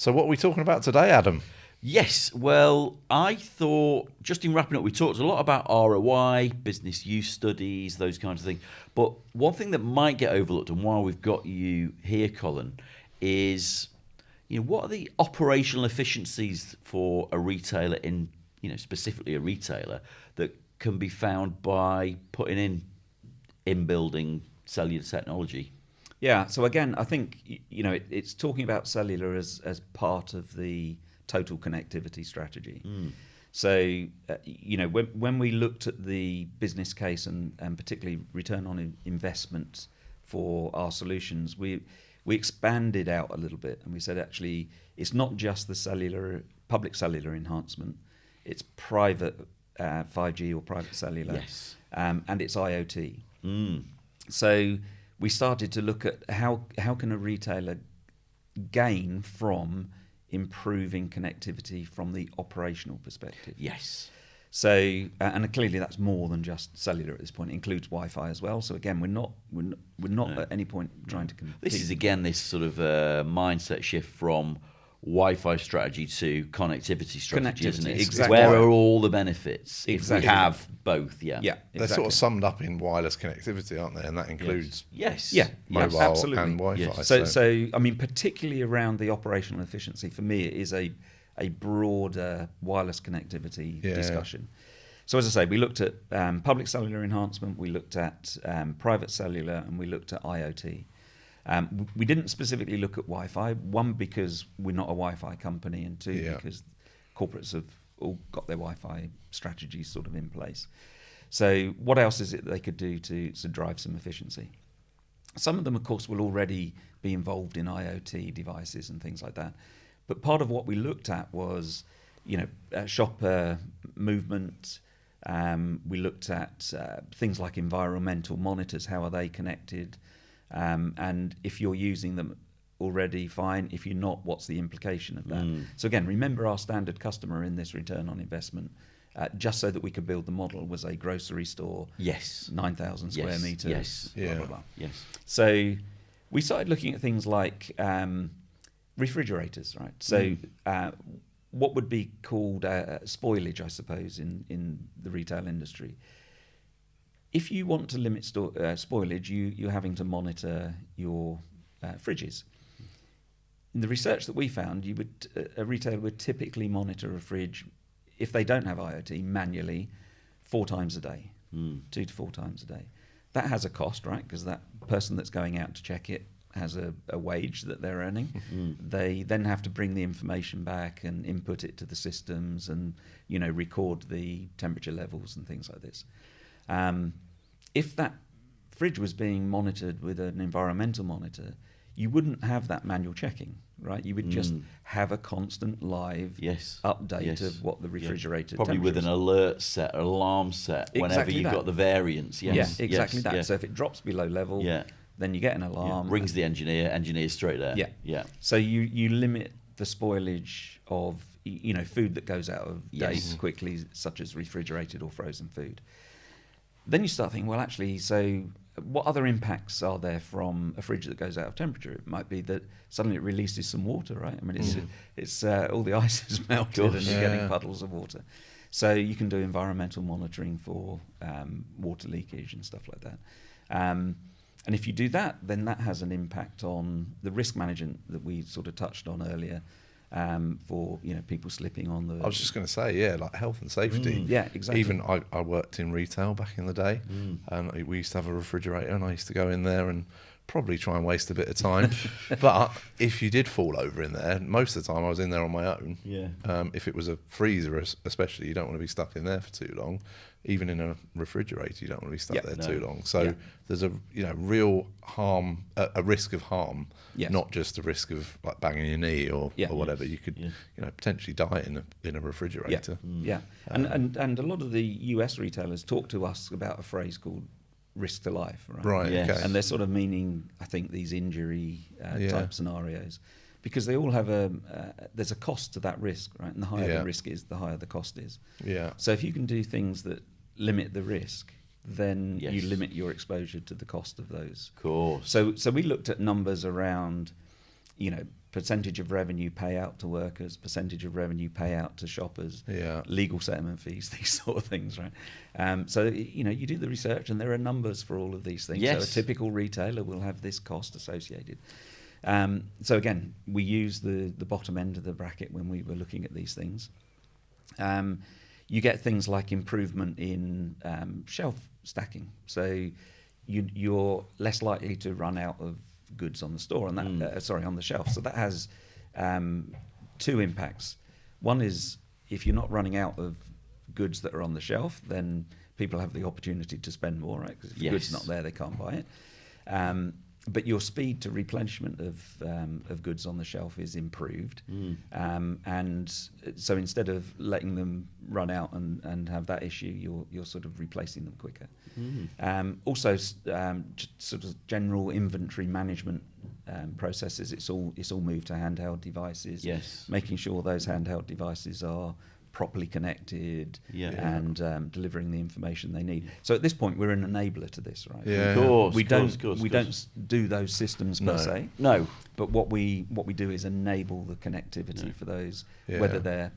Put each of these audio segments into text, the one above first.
So what are we talking about today, Adam? Yes, well, I thought, just in wrapping up, we talked a lot about ROI, business use studies, those kinds of things. But one thing that might get overlooked, and why we've got you here, Colin, is, what are the operational efficiencies for a retailer specifically a retailer, that can be found by putting in building cellular technology? Yeah, so again, I think, it's talking about cellular as part of the total connectivity strategy. So, when we looked at the business case and particularly return on investment for our solutions, we expanded out a little bit, and we said, actually, it's not just the public cellular enhancement, it's private 5G or private cellular, Yes. And it's IoT. So we started to look at how can a retailer gain from improving connectivity from the operational perspective. Yes. So, and clearly that's more than just cellular at this point. It includes Wi-Fi as well. So again, we're not at any point trying to compete. This is again this sort of mindset shift from Wi-Fi strategy to connectivity strategy, isn't it? Exactly. Where are all the benefits Exactly. if we have both? Yeah. Yeah, They're exactly. sort of summed up in wireless connectivity, aren't they? And that includes Yes. Yeah, mobile absolutely. and Wi-Fi. Yes. So I mean, particularly around the operational efficiency, for me, it is a broader wireless connectivity discussion. So as I say, we looked at public cellular enhancement, we looked at private cellular, and we looked at IoT. We didn't specifically look at Wi-Fi, one, because we're not a Wi-Fi company, and two, because corporates have all got their Wi-Fi strategies sort of in place. So what else is it they could do to drive some efficiency? Some of them, of course, will already be involved in IoT devices and things like that. But part of what we looked at was, shopper movement. We looked at things like environmental monitors. How are they connected? And if you're using them already, fine. If you're not, what's the implication of that? So again, remember our standard customer in this return on investment, just so that we could build the model, was a grocery store. Yes. 9,000 square meters. Yes. Blah, blah, blah. Yes. So we started looking at things like refrigerators, right? So what would be called spoilage, I suppose, in the retail industry. If you want to limit spoilage, you're having to monitor your fridges. In the research that we found, a retailer would typically monitor a fridge, if they don't have IoT, manually 4 times a day, 2 to 4 times a day. That has a cost, right? Because that person that's going out to check it has a wage that they're earning. They then have to bring the information back and input it to the systems and record the temperature levels and things like this. If that fridge was being monitored with an environmental monitor, you wouldn't have that manual checking, right? You would just have a constant live update of what the refrigerator probably with an alert set, an alarm set, whenever you've got the variance. Yes. Yeah, exactly that. Yes. So if it drops below level, then you get an alarm. Rings the engineer's straight there. Yeah. So you limit the spoilage of food that goes out of date quickly, such as refrigerated or frozen food. Then you start thinking, well, actually, so what other impacts are there from a fridge that goes out of temperature? It might be that suddenly it releases some water, right? I mean, it's all the ice is melted and you're getting puddles of water. So you can do environmental monitoring for water leakage and stuff like that. And if you do that, then that has an impact on the risk management that we sort of touched on earlier. For people slipping on the. I was just going to say, like health and safety. Yeah, exactly. Even I worked in retail back in the day, and we used to have a refrigerator, and I used to go in there and probably try and waste a bit of time. But if you did fall over in there, most of the time I was in there on my own. Yeah. If it was a freezer, especially, you don't want to be stuck in there for too long. Even in a refrigerator, you don't want to be stuck there too long. So there's a real harm, a risk of harm, not just a risk of like banging your knee or whatever. You could potentially die in a refrigerator. And a lot of the US retailers talk to us about a phrase called risk to life, right? Right. Yes. Okay. And they're sort of meaning, I think, these injury type scenarios, because they all have there's a cost to that risk, right? And the higher the risk is, the higher the cost is. Yeah. So if you can do things that limit the risk, then you limit your exposure to the cost of those. Of course. So we looked at numbers around, percentage of revenue payout to workers, percentage of revenue payout to shoppers, legal settlement fees, these sort of things, right? So you do the research, and there are numbers for all of these things. Yes. So a typical retailer will have this cost associated. So again, we use the bottom end of the bracket when we were looking at these things. You get things like improvement in shelf stacking. So you're less likely to run out of goods on the store, and that on the shelf. So that has two impacts. One is if you're not running out of goods that are on the shelf, then people have the opportunity to spend more, right? Because if the good's not there, they can't buy it. But your speed to replenishment of goods on the shelf is improved, and so instead of letting them run out and have that issue, you're sort of replacing them quicker. Also, just sort of general inventory management processes. It's all moved to handheld devices. Yes, making making sure those handheld devices are properly connected and delivering the information they need. So at this point, we're an enabler to this, right? Of course, we don't do those systems per se. No, but what we do is enable the connectivity for those, whether they're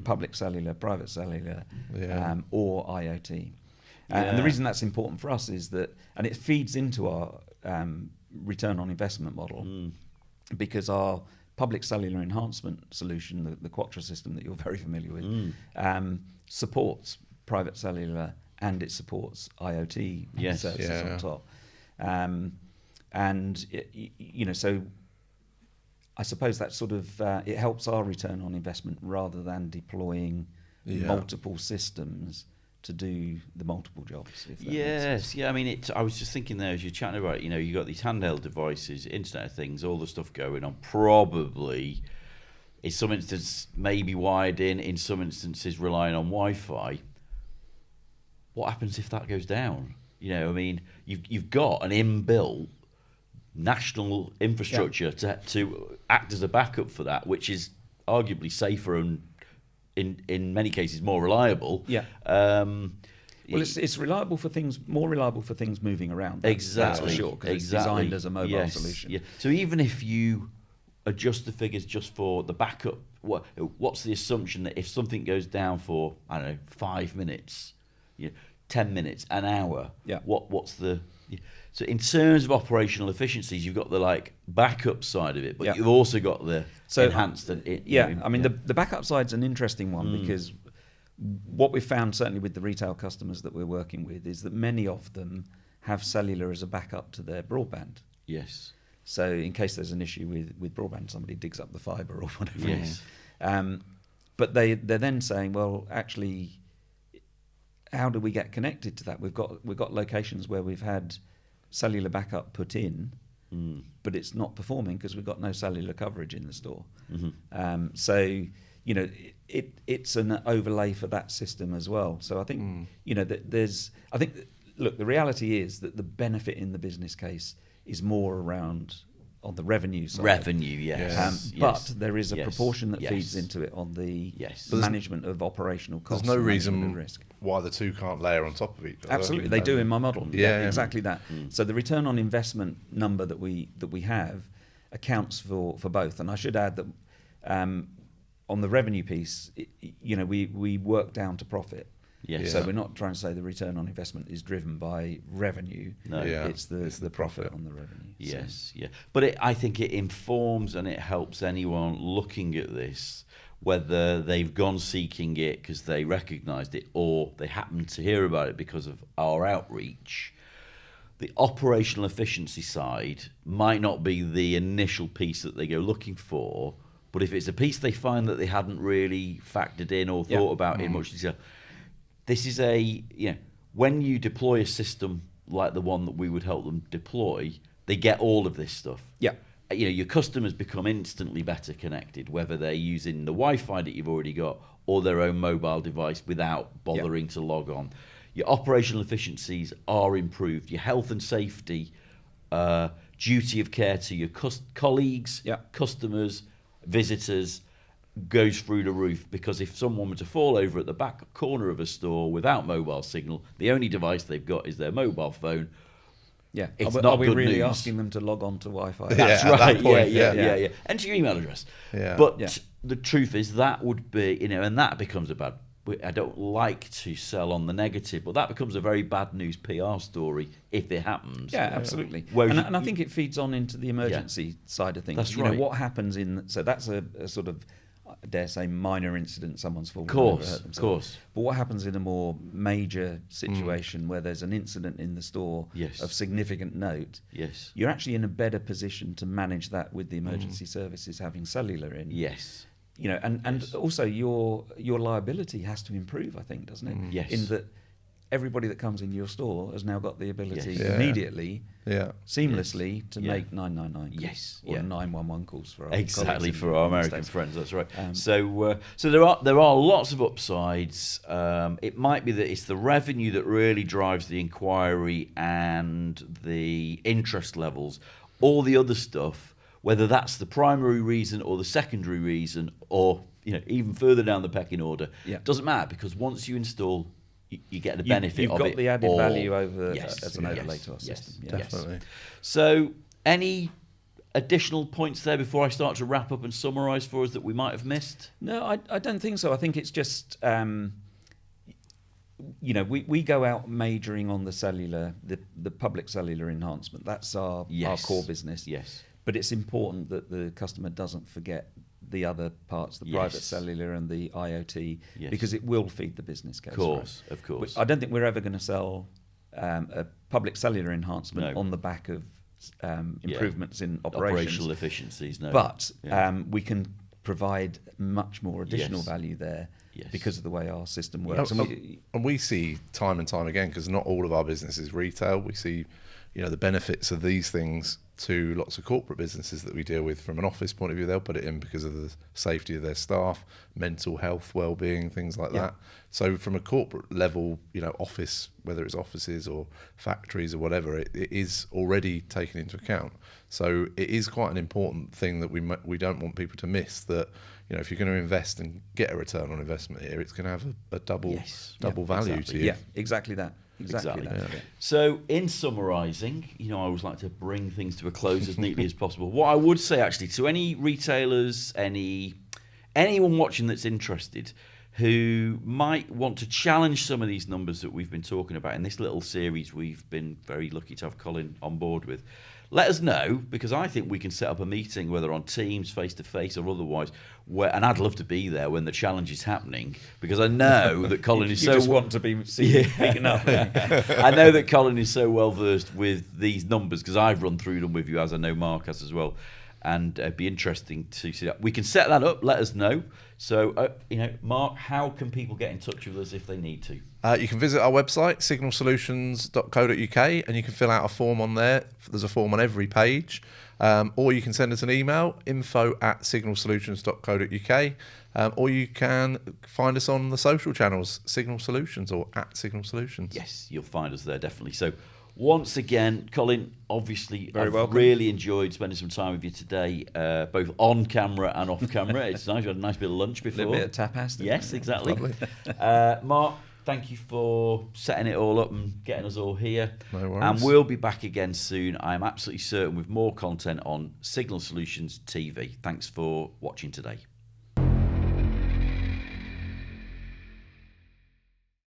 public cellular, private cellular, or IoT. And the reason that's important for us is that, and it feeds into our return on investment model, because our public cellular enhancement solution, the Quattro system that you're very familiar with, supports private cellular, and it supports IoT services on top. And so I suppose that sort of it helps our return on investment rather than deploying multiple systems to do the multiple jobs. If that makes sense. I mean, I was just thinking there as you're chatting about, you got these handheld devices, Internet of Things, all the stuff going on. Probably, in some instances, maybe wired in some instances, relying on Wi-Fi. What happens if that goes down? I mean, you've got an inbuilt national infrastructure to act as a backup for that, which is arguably safer and in many cases more reliable. Well, it's reliable for things, more reliable for things moving around. That's for sure, because it's designed as a mobile solution. So even if you adjust the figures just for the backup, what's the assumption that if something goes down for 5 minutes, 10 minutes, an hour, what's the so in terms of operational efficiencies, you've got the backup side of it, but you've also got the enhanced. The backup side's an interesting one, because what we've found, certainly with the retail customers that we're working with, is that many of them have cellular as a backup to their broadband. Yes. So in case there's an issue with broadband, somebody digs up the fibre or whatever. Yes. But they're then saying, well, actually, how do we get connected to that? We've got locations where we've had cellular backup put in, but it's not performing because we've got no cellular coverage in the store. So it's an overlay for that system as well. So I think look, the reality is that the benefit in the business case is more around on the revenue side. But there is a proportion that feeds into it on the management of operational costs. There's no reason risk. Why the two can't layer on top of each other. Absolutely, they do in my model. Exactly that. So the return on investment number that we have accounts for both. And I should add that on the revenue piece, we work down to profit. So we're not trying to say the return on investment is driven by revenue. No, it's the profit on the revenue. But I think it informs and it helps anyone looking at this, whether they've gone seeking it because they recognised it or they happened to hear about it because of our outreach. The operational efficiency side might not be the initial piece that they go looking for, but if it's a piece they find that they hadn't really factored in or thought about in much detail, this is when you deploy a system like the one that we would help them deploy, they get all of this stuff. Your customers become instantly better connected, whether they're using the Wi-Fi that you've already got or their own mobile device without bothering to log on. Your operational efficiencies are improved. Your health and safety, duty of care to your colleagues, customers, visitors, goes through the roof, because if someone were to fall over at the back corner of a store without mobile signal, the only device they've got is their mobile phone. Yeah. it's are not we good really news. asking them to log on to Wi-Fi? That's at right. that point, yeah. Enter your email address. Yeah. But the truth is that would be, and that becomes a bad. I don't like to sell on the negative, but that becomes a very bad news PR story if it happens. Yeah, absolutely. And I think it feeds on into the emergency side of things. That's right. right. What happens so that's a sort of, I dare say, minor incident, someone's fallen Of over, hurt themselves. course. But what happens in a more major situation where there's an incident in the store of significant note? Yes. You're actually in a better position to manage that with the emergency services having cellular in. Yes. And also your liability has to improve, I think, doesn't it? Yes. In that everybody that comes in your store has now got the ability Yes. immediately, Yeah. seamlessly to make 999 calls. Yes. Or 911 calls for our Exactly, colleagues for in our the American States. friends. That's right. So there are lots of upsides. It might be that it's the revenue that really drives the inquiry and the interest levels. All the other stuff, whether that's the primary reason or the secondary reason, or even further down the pecking order, doesn't matter, because once you install, you get the benefit You've of got it. the added value over Yes. as an overlay to our system. Yes. Yeah. Definitely. So, any additional points there before I start to wrap up and summarise for us that we might have missed? No, I don't think so. I think it's just, we go out majoring on the cellular, the public cellular enhancement. That's our core business. Yes. But it's important that the customer doesn't forget the other parts, the private cellular and the IoT, because it will feed the business case. Of course. But I don't think we're ever going to sell a public cellular enhancement on the back of improvements in operational efficiencies. No, but we can provide much more additional value there because of the way our system works. And we see time and time again, because not all of our business is retail, we see the benefits of these things to lots of corporate businesses that we deal with. From an office point of view, they'll put it in because of the safety of their staff, mental health, well-being, things like that. So from a corporate level, office, whether it's offices or factories or whatever, it is already taken into account. So it is quite an important thing that we don't want people to miss, that if you're going to invest and get a return on investment here, it's going to have a double value to you. Yeah, exactly that. Exactly. That. Yeah. So, in summarising, I always like to bring things to a close as neatly as possible. What I would say, actually, to any retailers, anyone watching that's interested, who might want to challenge some of these numbers that we've been talking about in this little series we've been very lucky to have Colin on board with, let us know, because I think we can set up a meeting, whether on Teams, face-to-face or otherwise, and I'd love to be there when the challenge is happening, because I know that Colin is you just want to be beaten up. I know that Colin is so well-versed with these numbers, because I've run through them with you, as I know Mark has as well, and it'd be interesting to see that. We can set that up, let us know. So, Mark, how can people get in touch with us if they need to? You can visit our website, signalsolutions.co.uk, and you can fill out a form on there. There's a form on every page. Or you can send us an email, info@signalsolutions.co.uk, or you can find us on the social channels, Signal Solutions or @Signal Solutions. Yes, you'll find us there, definitely. So, once again, Colin, obviously, Very welcome. Really enjoyed spending some time with you today, both on camera and off camera. It's nice. We had a nice bit of lunch before. A little bit of tapas. Yes, exactly. Mark, thank you for setting it all up and getting us all here. No worries. And we'll be back again soon. I'm absolutely certain with more content on Signal Solutions TV. Thanks for watching today.